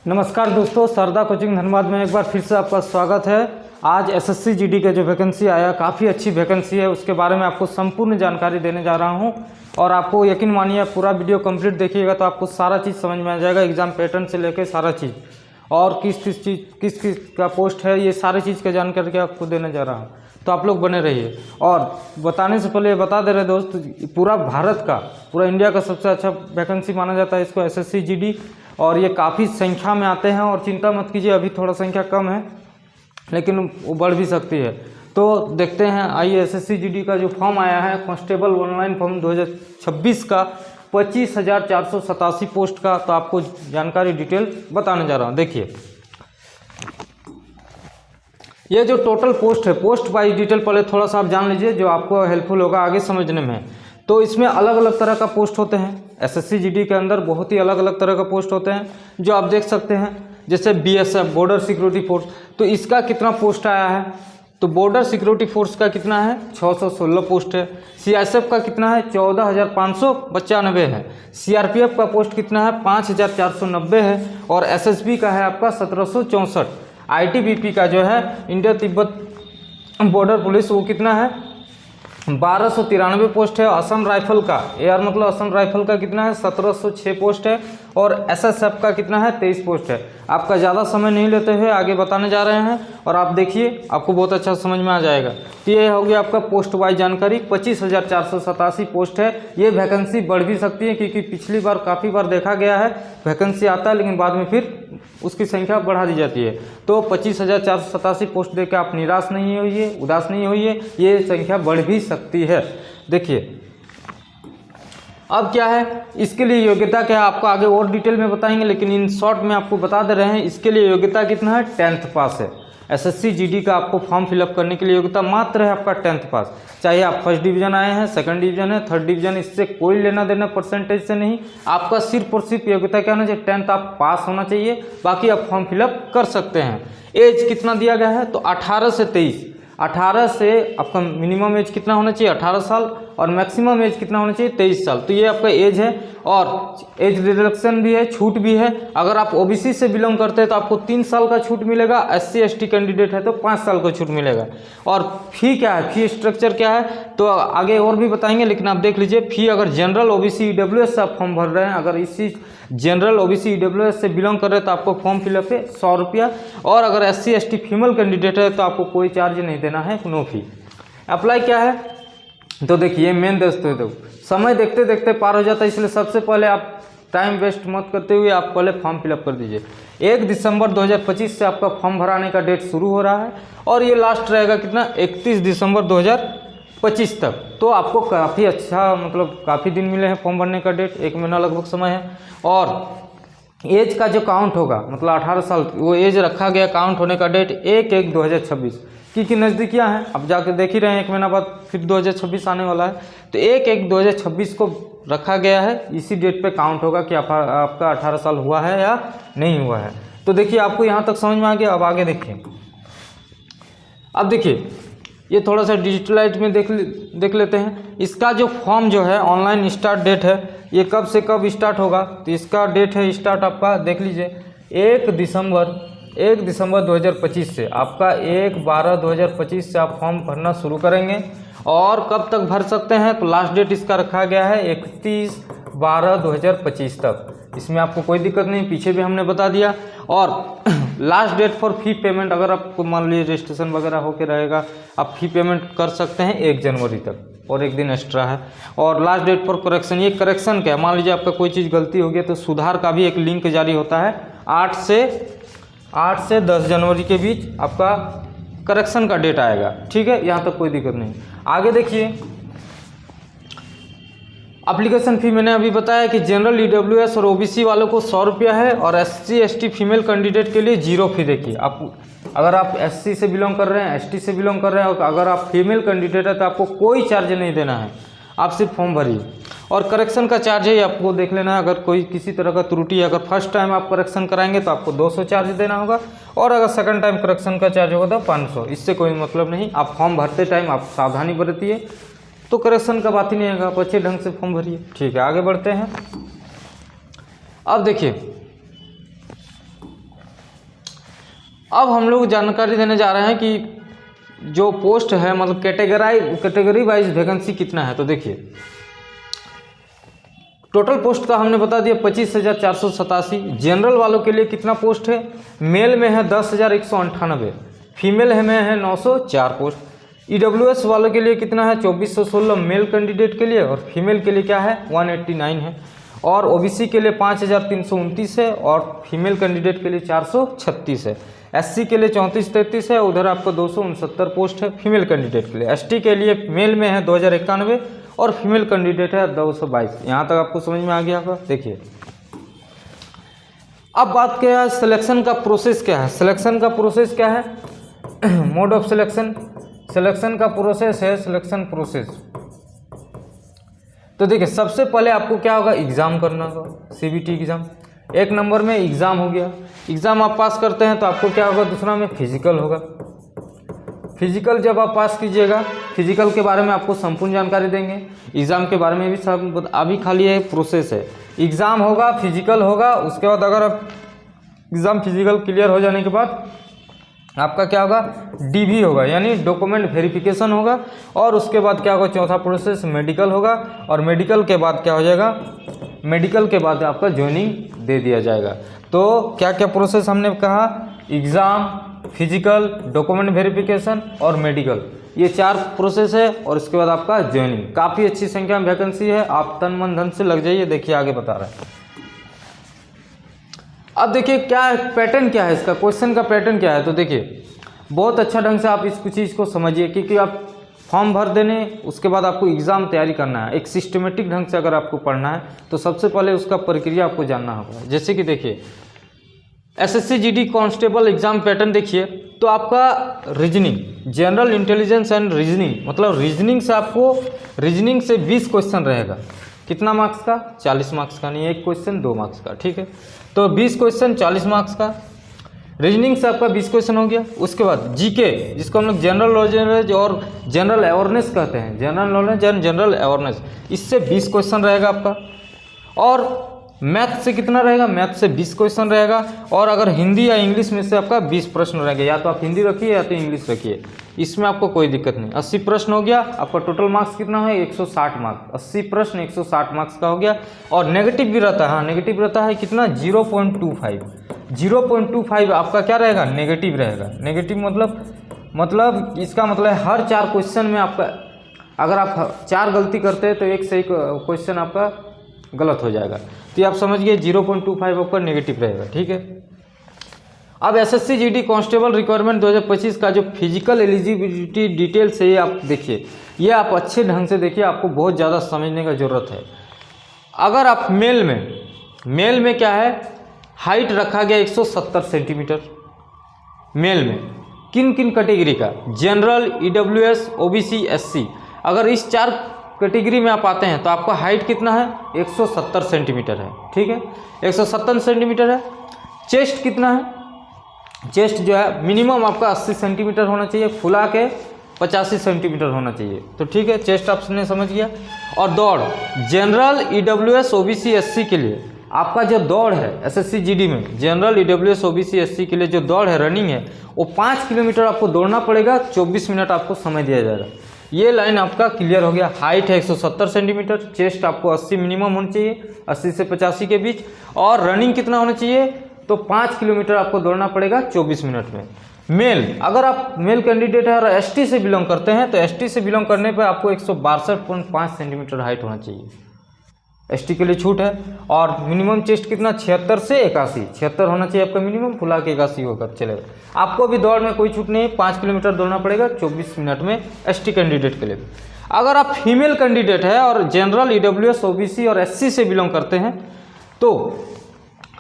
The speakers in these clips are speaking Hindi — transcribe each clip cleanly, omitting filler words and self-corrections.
नमस्कार दोस्तों, शारदा कोचिंग धनबाद में एक बार फिर से आपका स्वागत है। आज एसएससी जीडी का जो वैकेंसी आया, काफ़ी अच्छी वैकेंसी है, उसके बारे में आपको संपूर्ण जानकारी देने जा रहा हूं। और आपको यकीन मानिए पूरा वीडियो कंप्लीट देखिएगा तो आपको सारा चीज़ समझ में आ जाएगा, एग्जाम पैटर्न से लेकर सारा चीज़, और किस का पोस्ट है, ये सारी चीज़ का जानकारी आपको देने जा रहा हूँ। तो आप लोग बने रहिए। और बताने से पहले बता दे रहे दोस्त, पूरा भारत का, पूरा इंडिया का सबसे अच्छा वैकेंसी माना जाता है इसको, एसएससी जीडी। और ये काफ़ी संख्या में आते हैं, और चिंता मत कीजिए, अभी थोड़ा संख्या कम है लेकिन वो बढ़ भी सकती है। तो देखते हैं, आइए एसएससी जीडी का जो फॉर्म आया है, कांस्टेबल ऑनलाइन फॉर्म 2026 का 25,487 पोस्ट का, तो आपको जानकारी डिटेल बताने जा रहा हूँ। देखिए ये जो टोटल पोस्ट है, पोस्ट वाइज डिटेल पहले थोड़ा सा आप जान लीजिए, जो आपको हेल्पफुल होगा आगे समझने में। तो इसमें अलग अलग तरह का पोस्ट होते हैं, एसएससी जीडी के अंदर बहुत ही अलग अलग तरह का पोस्ट होते हैं, जो आप देख सकते हैं। जैसे बीएसएफ, बॉर्डर सिक्योरिटी फोर्स, तो इसका कितना पोस्ट आया है, तो बॉर्डर सिक्योरिटी फोर्स का कितना है, 616 पोस्ट है। सीआईएसएफ का कितना है, 14,595 है। सीआरपीएफ का पोस्ट कितना है, 5,490 है। और एसएसबी का है आपका 1764। आईटीबीपी का जो है, इंडिया तिब्बत बॉर्डर पुलिस, वो कितना है, 1293 पोस्ट है। असम राइफल का, एआर मतलब असम राइफल का कितना है, 1706 पोस्ट है। और एसएसएफ का कितना है, 23 पोस्ट है। आपका ज़्यादा समय नहीं लेते हुए आगे बताने जा रहे हैं, और आप देखिए आपको बहुत अच्छा समझ में आ जाएगा। तो ये हो गया आपका पोस्ट वाइज जानकारी। 25,487 पोस्ट है। ये वैकेंसी बढ़ भी सकती है, क्योंकि पिछली बार काफ़ी बार देखा गया है वैकेंसी आता है लेकिन बाद में फिर उसकी संख्या बढ़ा दी जाती है। तो 25,487 पोस्ट देकर आप निराश नहीं होइए, उदास नहीं होइए, ये संख्या बढ़ भी सकती है। देखिए अब क्या है, इसके लिए योग्यता क्या है आपको आगे और डिटेल में बताएंगे, लेकिन इन शॉर्ट में आपको बता दे रहे हैं। इसके लिए योग्यता कितना है, 10th पास है। एसएससी जीडी का आपको फॉर्म फिलअप करने के लिए योग्यता मात्र है आपका 10th पास। चाहे आप फर्स्ट डिवीजन आए हैं, सेकंड डिवीजन है, थर्ड डिवीजन, इससे कोई लेना देना परसेंटेज से नहीं। आपका सिर्फ और सिर्फ योग्यता क्या होना चाहिए, 10th आप पास होना चाहिए, बाकी आप फॉर्म फिलअप कर सकते हैं। एज कितना दिया गया है, तो 18 से 23। 18 से आपका मिनिमम एज कितना होना चाहिए, 18 साल, और मैक्सिमम एज कितना होना चाहिए, 23 साल। तो ये आपका एज है। और एज रिडक्शन भी है, छूट भी है। अगर आप ओबीसी से बिलोंग करते हैं तो आपको 3 साल का छूट मिलेगा। एससी एसटी कैंडिडेट है तो 5 साल का छूट मिलेगा। और फी क्या है, फी स्ट्रक्चर क्या है, तो आगे और भी बताएंगे, लेकिन आप देख लीजिए। फी अगर जनरल ओबीसी ईडब्ल्यूएस से आप फॉर्म भर रहे हैं, अगर इसी जनरल ओबीसी ईडब्ल्यूएस से बिलोंग कर रहे हैं तो आपको फॉर्म फिलअप है 100 रुपया। और अगर एससी एसटी फीमेल कैंडिडेट है तो आपको कोई चार्ज नहीं देना है, नो फी। अप्लाई क्या है, तो देखिए मेन दोस्तों, तो समय देखते देखते पार हो जाता है, इसलिए सबसे पहले आप टाइम वेस्ट मत करते हुए आप पहले फॉर्म फिलअप कर दीजिए। 1 दिसंबर 2025 से आपका फॉर्म भराने का डेट शुरू हो रहा है, और ये लास्ट रहेगा कितना, 31 दिसंबर 2025 तक। तो आपको काफ़ी अच्छा, मतलब काफ़ी दिन मिले हैं फॉर्म भरने का डेट, 1 महीना लगभग समय है। और एज का जो काउंट होगा, मतलब 18 साल, वो एज रखा गया काउंट होने का डेट 1/1/2026 की नज़दीकियाँ हैं। अब जाकर देख ही रहे हैं, 1 महीना बाद फिर 2026 आने वाला है। तो 1/1/2026 को रखा गया है, इसी डेट पे काउंट होगा कि आपका 18 साल हुआ है या नहीं हुआ है। तो देखिए आपको यहाँ तक समझ में आ गया। अब आगे देखिए, अब देखिए ये थोड़ा सा डिजिटलाइज में देख लेते हैं। इसका जो फॉर्म जो है, ऑनलाइन स्टार्ट डेट है, ये कब से कब स्टार्ट होगा, तो इसका डेट है स्टार्ट आपका, देख लीजिए 1 दिसंबर 2025 से। आपका 1/12/2025 से आप फॉर्म भरना शुरू करेंगे। और कब तक भर सकते हैं, तो लास्ट डेट इसका रखा गया है 31/12/2025 तक। इसमें आपको कोई दिक्कत नहीं, पीछे भी हमने बता दिया। और last date for fee payment, अगर आपको मान लीजिए रजिस्ट्रेशन वगैरह होकर रहेगा, आप फी पेमेंट कर सकते हैं 1 जनवरी तक, और 1 दिन एक्स्ट्रा है। और लास्ट डेट फॉर करेक्शन, ये करेक्शन क्या है, मान लीजिए आपका कोई चीज़ गलती हो गई तो सुधार का भी एक लिंक जारी होता है। 8 से 10 जनवरी के बीच आपका करेक्शन का डेट आएगा, ठीक है, यहाँ तक कोई दिक्कत नहीं। आगे देखिए, एप्लीकेशन फ़ी मैंने अभी बताया कि जनरल ईडब्ल्यूएस और ओबीसी वालों को 100 रुपया है, और एससी एसटी फीमेल कैंडिडेट के लिए 0 फी। देखिए आप, अगर आप एससी से बिलोंग कर रहे हैं, एसटी से बिलोंग कर रहे हैं, और अगर आप फीमेल कैंडिडेट है तो आपको कोई चार्ज नहीं देना है, आप सिर्फ फॉर्म भरिए। और करेक्शन का चार्ज है, आपको देख लेना है, अगर कोई किसी तरह का त्रुटि है, अगर फर्स्ट टाइम आप करेक्शन कराएंगे तो आपको 200 चार्ज देना होगा, और अगर सेकंड टाइम करेक्शन का चार्ज होगा तो 500। इससे कोई मतलब नहीं। आप फॉर्म भरते टाइम आप सावधानी बरतिए, तो करेक्शन का बात ही नहीं आएगा, आप अच्छे ढंग से फॉर्म भरिए, ठीक है। आगे बढ़ते हैं। अब देखिए अब हम लोग जानकारी देने जा रहे हैं कि जो पोस्ट है मतलब कैटेगरी वाइज वैकेंसी कितना है। तो देखिए टोटल पोस्ट का हमने बता दिया 25,487। जनरल वालों के लिए कितना पोस्ट है, मेल में है 10,198, फीमेल में है 904 पोस्ट। ईडब्ल्यूएस वालों के लिए कितना है 2,416 मेल कैंडिडेट के लिए, और फीमेल के लिए क्या है 189 है, और ओबीसी के लिए 5,329 है, और फीमेल कैंडिडेट के लिए 436 है। एससी के लिए 3433 है, उधर आपको 269 पोस्ट है फीमेल कैंडिडेट के लिए। एसटी के लिए मेल में है 2091 और फीमेल कैंडिडेट है 222। यहाँ तक आपको समझ में आ गया होगा। देखिए अब बात क्या है, सिलेक्शन का प्रोसेस क्या है। सिलेक्शन का प्रोसेस क्या है, मोड ऑफ सिलेक्शन का प्रोसेस है सिलेक्शन प्रोसेस। तो देखिए सबसे पहले आपको क्या होगा, एग्ज़ाम करना होगा, सीबीटी एग्ज़ाम। 1 नंबर में एग्ज़ाम हो गया, एग्ज़ाम आप पास करते हैं तो आपको क्या होगा, दूसरा में फिजिकल होगा। फिजिकल जब आप पास कीजिएगा, फिजिकल के बारे में आपको संपूर्ण जानकारी देंगे, एग्ज़ाम के बारे में भी सब। अभी खाली ये प्रोसेस है, एग्ज़ाम होगा, फिजिकल होगा, उसके बाद अगर आप एग्ज़ाम फिजिकल क्लियर हो जाने के बाद आपका क्या होगा, डीवी होगा यानी डॉक्यूमेंट वेरिफिकेशन होगा, और उसके बाद क्या होगा, चौथा प्रोसेस मेडिकल होगा, और मेडिकल के बाद क्या हो जाएगा, मेडिकल के बाद आपका ज्वाइनिंग दे दिया जाएगा। तो क्या क्या प्रोसेस हमने कहा, एग्ज़ाम, फिजिकल, डॉक्यूमेंट वेरिफिकेशन और मेडिकल, ये 4 प्रोसेस है, और इसके बाद आपका ज्वाइनिंग। काफ़ी अच्छी संख्या में वैकेंसी है, आप तन मन धन से लग जाइए। देखिए आगे बता रहा है। अब देखिए क्या पैटर्न क्या है इसका, क्वेश्चन का पैटर्न क्या है। तो देखिए बहुत अच्छा ढंग से आप इस चीज़ को समझिए, क्योंकि आप फॉर्म भर देने उसके बाद आपको एग्ज़ाम तैयारी करना है। एक सिस्टमेटिक ढंग से अगर आपको पढ़ना है तो सबसे पहले उसका प्रक्रिया आपको जानना होगा। जैसे कि देखिए SSC GD constable exam pattern देखिए, तो आपका reasoning, general intelligence and reasoning, मतलब रीजनिंग से आपको रीजनिंग से 20 क्वेश्चन रहेगा। कितना मार्क्स का, 40 मार्क्स का, नहीं एक क्वेश्चन 2 मार्क्स का, ठीक है। तो 20 क्वेश्चन 40 मार्क्स का, रीजनिंग से आपका 20 क्वेश्चन हो गया। उसके बाद जीके, जिसको हम लोग जनरल नॉलेज और जनरल अवेयरनेस कहते हैं, general knowledge and general awareness, इससे 20 क्वेश्चन रहेगा आपका। और मैथ से कितना रहेगा, मैथ से 20 क्वेश्चन रहेगा। और अगर हिंदी या इंग्लिश में से आपका 20 प्रश्न रहेंगे, या तो आप हिंदी रखिए या तो इंग्लिश रखिए, इसमें आपको कोई दिक्कत नहीं। 80 प्रश्न हो गया, आपका टोटल मार्क्स कितना है 160 मार्क्स, 80 प्रश्न 160 मार्क्स का हो गया। और नेगेटिव भी रहता है, हाँ नेगेटिव रहता है कितना 0.25 आपका क्या रहेगा, नेगेटिव रहेगा। नेगेटिव मतलब इसका मतलब है हर 4 क्वेश्चन में आपका, अगर आप 4 गलती करते हैं तो एक सही क्वेश्चन आपका गलत हो जाएगा। तो ये आप समझिए 0.25 आपका नेगेटिव रहेगा, ठीक है। अब एसएससी जीडी कांस्टेबल रिक्वायरमेंट 2025 का जो फिजिकल एलिजिबिलिटी डिटेल्स है, ये आप देखिए, ये आप अच्छे ढंग से देखिए, आपको बहुत ज़्यादा समझने का ज़रूरत है। अगर आप मेल में क्या है, हाइट रखा गया 170 सेंटीमीटर मेल में। किन किन कैटेगरी का, जनरल, ईडब्ल्यूएस, ओबीसी, एससी, अगर इस 4 कैटेगरी में आप आते हैं तो आपका हाइट कितना है 170 सेंटीमीटर है, ठीक है, 170 सेंटीमीटर है। चेस्ट कितना है, चेस्ट जो है मिनिमम आपका 80 सेंटीमीटर होना चाहिए, फुला के 85 सेंटीमीटर होना चाहिए। तो ठीक है, चेस्ट आपने समझ गया। और दौड़, जनरल, ईडब्ल्यूएस, ओबीसी, एससी के लिए आपका जो दौड़ है एसएससी जीडी में, जनरल, ईडब्ल्यूएस, ओबीसी, एससी के लिए जो दौड़ है, रनिंग है, वो 5 किलोमीटर आपको दौड़ना पड़ेगा, 24 मिनट आपको समय दिया जाएगा। ये लाइन आपका क्लियर हो गया। हाइट है 170 सेंटीमीटर, चेस्ट आपको 80 मिनिमम होनी चाहिए, 80 से 85 के बीच, और रनिंग कितना होना चाहिए, तो 5 किलोमीटर आपको दौड़ना पड़ेगा 24 मिनट में। मेल, अगर आप मेल कैंडिडेट है और एसटी से बिलोंग करते हैं तो एसटी से बिलोंग करने पर आपको 162.5 सेंटीमीटर हाइट होना चाहिए, एसटी के लिए छूट है। और मिनिमम चेस्ट कितना 76 से 81, 76 होना चाहिए आपका मिनिमम, फुला के 81 होगा चलेगा। आपको भी दौड़ में कोई छूट नहीं, 5 किलोमीटर दौड़ना पड़ेगा 24 मिनट में एसटी कैंडिडेट के लिए। अगर आप फीमेल कैंडिडेट है और जनरल, ईडब्ल्यूएस, ओबीसी और एससी से बिलोंग करते हैं तो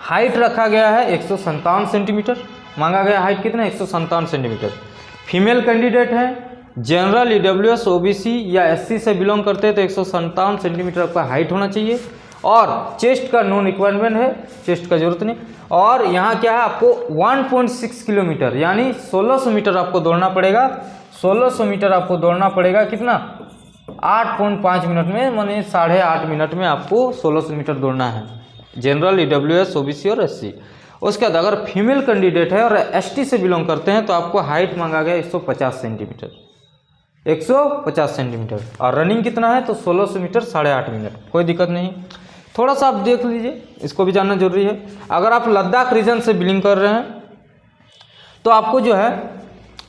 हाइट रखा गया है 157 सेंटीमीटर, मांगा गया हाइट कितना 157 सेंटीमीटर। फीमेल कैंडिडेट है, जनरल, ईडब्ल्यूएस, ओबीसी या एससी से बिलोंग करते हैं तो 157 सेंटीमीटर आपका हाइट होना चाहिए। और चेस्ट का नो रिक्वायरमेंट है, चेस्ट का जरूरत नहीं। और यहाँ क्या है, आपको 1.6 किलोमीटर यानी 1600 मीटर आपको दौड़ना पड़ेगा। 1600 मीटर आपको दौड़ना पड़ेगा कितना 8.5 मिनट में, माने 8.5 मिनट में आपको 1600 मीटर दौड़ना है, जनरल, ईडब्ल्यूएस, ओबीसी और एससी। उसके बाद अगर फीमेल कैंडिडेट है और एसटी से बिलोंग करते हैं तो आपको हाइट मांगा गया 150 सेंटीमीटर, 150 सेंटीमीटर, और रनिंग कितना है तो 1600 मीटर 8.5 मिनट, कोई दिक्कत नहीं। थोड़ा सा आप देख लीजिए, इसको भी जानना जरूरी है। अगर आप लद्दाख रीजन से बिलोंग कर रहे हैं तो आपको जो है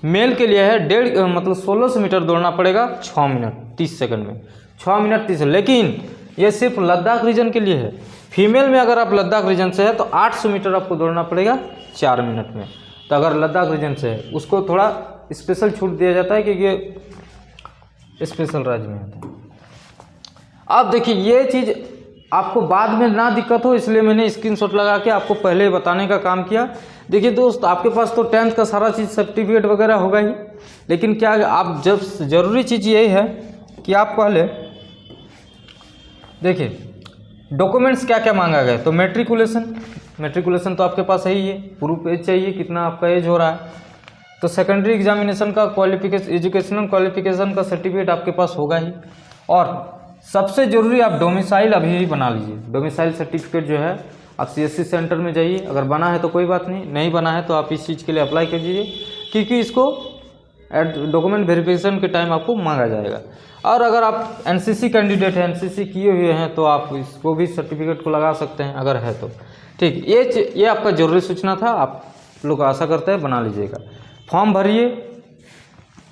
मेल के लिए है 1600 मीटर दौड़ना पड़ेगा 6 मिनट 30 सेकंड में, 6 मिनट 30, लेकिन ये सिर्फ लद्दाख रीजन के लिए है। फीमेल में अगर आप लद्दाख रीजन से है तो 800 मीटर आपको दौड़ना पड़ेगा 4 मिनट में। तो अगर लद्दाख रीजन से है उसको थोड़ा स्पेशल छूट दिया जाता है क्योंकि स्पेशल राज्य में आता है। अब देखिए ये चीज़ आपको बाद में ना दिक्कत हो इसलिए मैंने स्क्रीनशॉट लगा के आपको पहले बताने का काम किया। देखिए दोस्त, आपके पास तो 10th का सारा चीज़ सर्टिफिकेट वगैरह होगा ही, लेकिन क्या आप जब ज़रूरी चीज़ यही है कि आप पहले देखिए डॉक्यूमेंट्स क्या क्या मांगा गया। तो मेट्रिकुलेशन तो आपके पास है ही है, प्रूफ एज चाहिए कितना आपका एज हो रहा है। तो सेकेंडरी एग्जामिनेशन का एजुकेशनल क्वालिफिकेशन का सर्टिफिकेट आपके पास होगा ही, और सबसे ज़रूरी आप डोमिसाइल अभी ही बना लीजिए। डोमिसाइल सर्टिफिकेट जो है आप CSC सेंटर में जाइए, अगर बना है तो कोई बात नहीं, नहीं बना है तो आप इस चीज़ के लिए अप्लाई कर दीजिए क्योंकि इसको डॉक्यूमेंट वेरिफिकेशन के टाइम आपको मांगा जाएगा। और अगर आप NCC कैंडिडेट हैं, NCC किए हुए हैं, तो आप इसको भी सर्टिफिकेट को लगा सकते हैं अगर है तो। ठीक, ये आपका जरूरी सूचना था, आप लोग आशा करते हैं बना लीजिएगा। फॉर्म भरिए,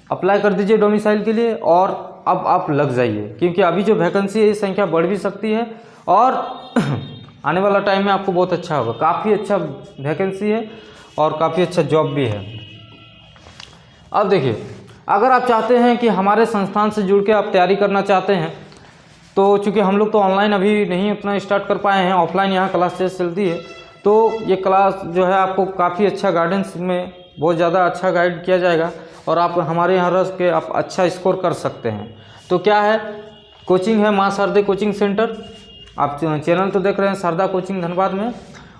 अप्लाई कर दीजिए डोमिसाइल के लिए, और अब आप लग जाइए क्योंकि अभी जो वैकेंसी है ये संख्या बढ़ भी सकती है और आने वाला टाइम में आपको बहुत अच्छा होगा। काफ़ी अच्छा वैकेंसी है और काफ़ी अच्छा जॉब भी है। अब देखिए, अगर आप चाहते हैं कि हमारे संस्थान से जुड़ के आप तैयारी करना चाहते हैं तो चूँकि हम लोग तो ऑनलाइन अभी नहीं उतना स्टार्ट कर पाए हैं, ऑफलाइन यहाँ क्लासेस चलती है, तो ये क्लास जो है आपको काफ़ी अच्छा गाइडेंस में बहुत ज़्यादा अच्छा गाइड किया जाएगा और आप हमारे यहाँ रह के आप अच्छा स्कोर कर सकते हैं। तो क्या है, कोचिंग है माँ शारदे कोचिंग सेंटर, आप चैनल तो देख रहे हैं शारदा कोचिंग धनबाद में,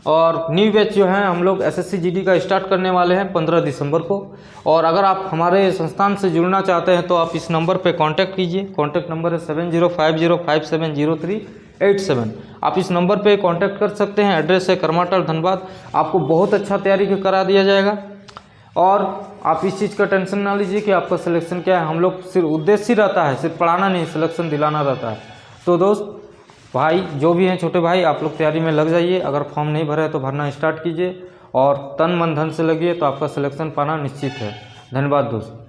और न्यू बैच जो है हम लोग SSC GD का स्टार्ट करने वाले हैं 15 दिसंबर को। और अगर आप हमारे संस्थान से जुड़ना चाहते हैं तो आप इस नंबर पे कांटेक्ट कीजिए। कांटेक्ट नंबर है 7050570387। आप इस नंबर पे कांटेक्ट कर सकते हैं। एड्रेस है करमाटल धनबाद। आपको बहुत अच्छा तैयारी करा दिया जाएगा और आप इस चीज़ का टेंशन ना लीजिए कि आपका सिलेक्शन क्या है। हम लोग सिर्फ उद्देश्य ही रहता है, सिर्फ पढ़ाना नहीं, सिलेक्शन दिलाना रहता है। तो दोस्त भाई जो भी हैं, छोटे भाई, आप लोग तैयारी में लग जाइए। अगर फॉर्म नहीं भरा है तो भरना स्टार्ट कीजिए और तन मन धन से लगिए तो आपका सिलेक्शन पाना निश्चित है। धन्यवाद दोस्त।